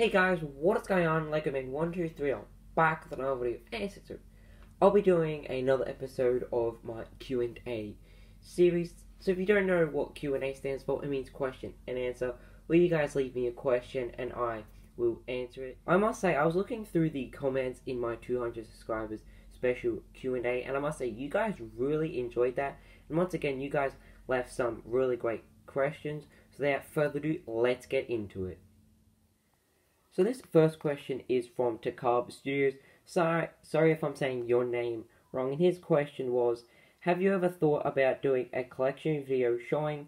Hey guys, what is going on? Lego Man 123, I'm back with another video. And I'll be doing another episode of my Q&A series. So if you don't know what Q&A stands for, it means question and answer, where you guys leave me a question and I will answer it. I must say, I was looking through the comments in my 200 subscribers special Q&A, and I must say, you guys really enjoyed that. And once again, you guys left some really great questions. So without further ado, let's get into it. So this first question is from Takab Studios. Sorry if I'm saying your name wrong. And his question was, have you ever thought about doing a collection video showing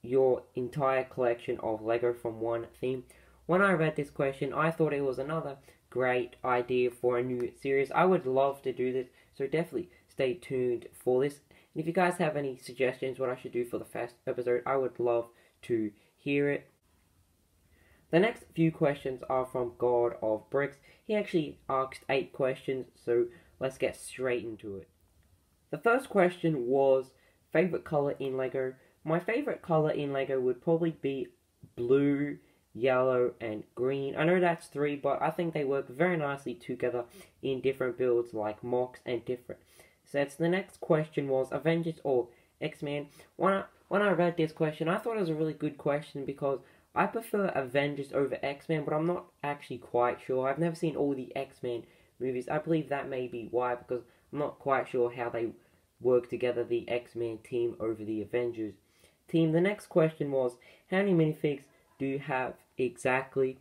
your entire collection of Lego from one theme? When I read this question, I thought it was another great idea for a new series. I would love to do this, so definitely stay tuned for this. And if you guys have any suggestions what I should do for the first episode, I would love to hear it. The next few questions are from God of Bricks. He actually asked 8 questions, so let's get straight into it. The first question was, favorite color in Lego? My favorite color in Lego would probably be blue, yellow, and green. I know that's 3, but I think they work very nicely together in different builds like mocks and different sets. The next question was Avengers or X-Men. When I read this question, I thought it was a really good question because I prefer Avengers over X-Men, but I'm not actually quite sure. I've never seen all the X-Men movies. I believe that may be why, because I'm not quite sure how they work together, the X-Men team over the Avengers team. The next question was, how many minifigs do you have exactly?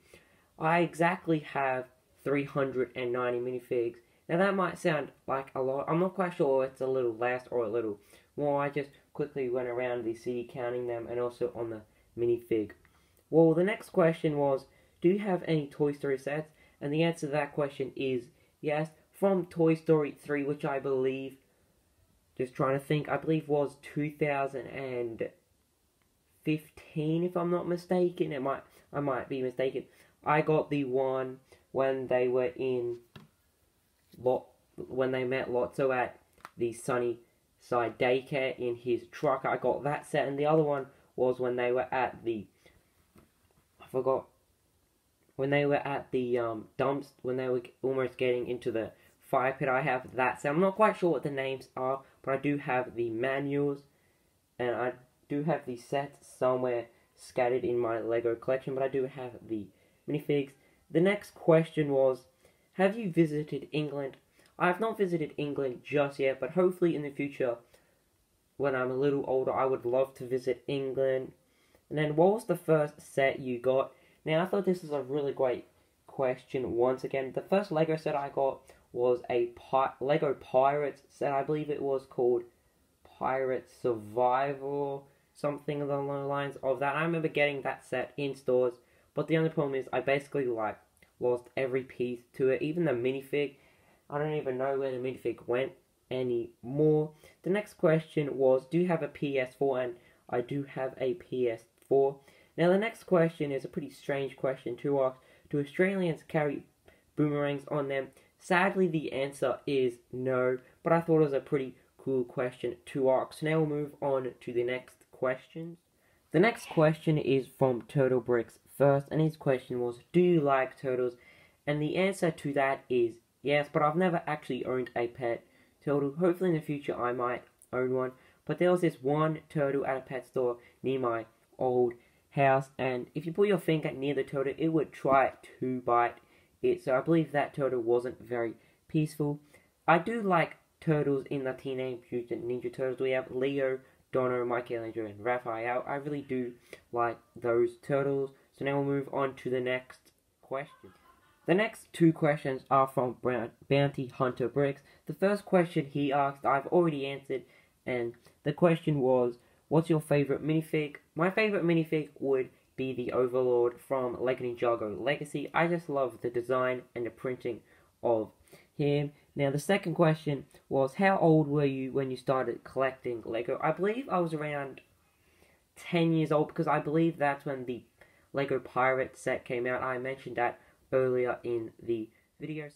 I exactly have 390 minifigs. Now that might sound like a lot. I'm not quite sure if it's a little less or a little more. I just quickly went around the city counting them and also on the minifig. Well, the next question was, do you have any Toy Story sets? And the answer to that question is yes. From Toy Story 3, which I believe, just trying to think, I believe was 2015, if I'm not mistaken. I might be mistaken. I got the one when they were when they met Lotso at the Sunnyside Daycare in his truck. I got that set, and the other one was when they were at the when they were at the dumps, when they were almost getting into the fire pit. I have that set. I'm not quite sure what the names are, but I do have the manuals, and I do have the sets somewhere scattered in my Lego collection, but I do have the minifigs. The next question was, have you visited England? I have not visited England just yet, but hopefully in the future, when I'm a little older, I would love to visit England. And then, what was the first set you got? Now, I thought this was a really great question once again. The first Lego set I got was a Lego Pirates set. I believe it was called Pirate Survival, something along the lines of that. I remember getting that set in stores, but the only problem is I basically, lost every piece to it. Even the minifig, I don't even know where the minifig went anymore. The next question was, do you have a PS4? And I do have a PS4. Now the next question is a pretty strange question to ask. Do Australians carry boomerangs on them? Sadly, the answer is no, but I thought it was a pretty cool question to ask. So now we'll move on to the next questions. The next question is from Turtle Bricks first, and his question was, do you like turtles? And the answer to that is yes, but I've never actually owned a pet turtle. Hopefully in the future I might own one. But there was this one turtle at a pet store near my old house, and if you put your finger near the turtle, it would try to bite it. So I believe that turtle wasn't very peaceful. I do like turtles in the Teenage Mutant Ninja Turtles. We have Leo, Donner, Michelangelo, and Raphael. I really do like those turtles. So now we'll move on to the next question. The next 2 questions are from Bounty Hunter Bricks. The first question he asked, I've already answered, and the question was, what's your favorite minifig? My favorite minifig would be the Overlord from Lego Ninjago Legacy. I just love the design and the printing of him. Now the second question was, how old were you when you started collecting Lego? I believe I was around 10 years old, because I believe that's when the Lego Pirate set came out. I mentioned that earlier in the video.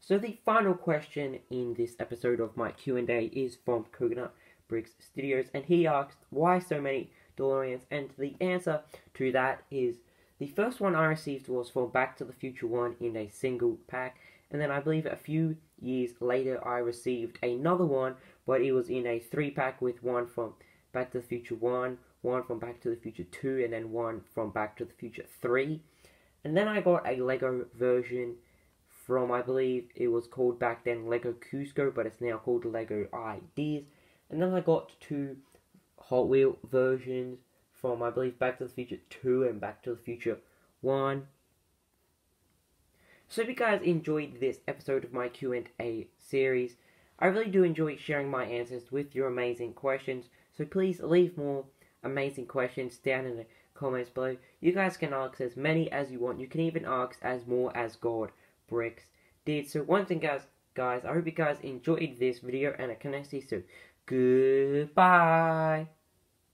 So the final question in this episode of my Q&A is from Coconut Bricks Studios, and he asked, why so many DeLoreans? And the answer to that is The first one I received was from Back to the Future 1 in a single pack, and then I believe a few years later I received another one, but it was in a 3-pack with one from Back to the Future 1, one from Back to the Future 2, and then one from Back to the Future 3. And then I got a Lego version from, I believe it was called back then Lego Cusco, but it's now called Lego Ideas. And then I got 2 Hot Wheel versions from, I believe, Back to the Future 2 and Back to the Future 1. So if you guys enjoyed this episode of my Q&A series, I really do enjoy sharing my answers with your amazing questions. So please leave more amazing questions down in the comments below. You guys can ask as many as you want. You can even ask as more as God Bricks did. So once again, guys, I hope you guys enjoyed this video, and I can see you soon. Goodbye.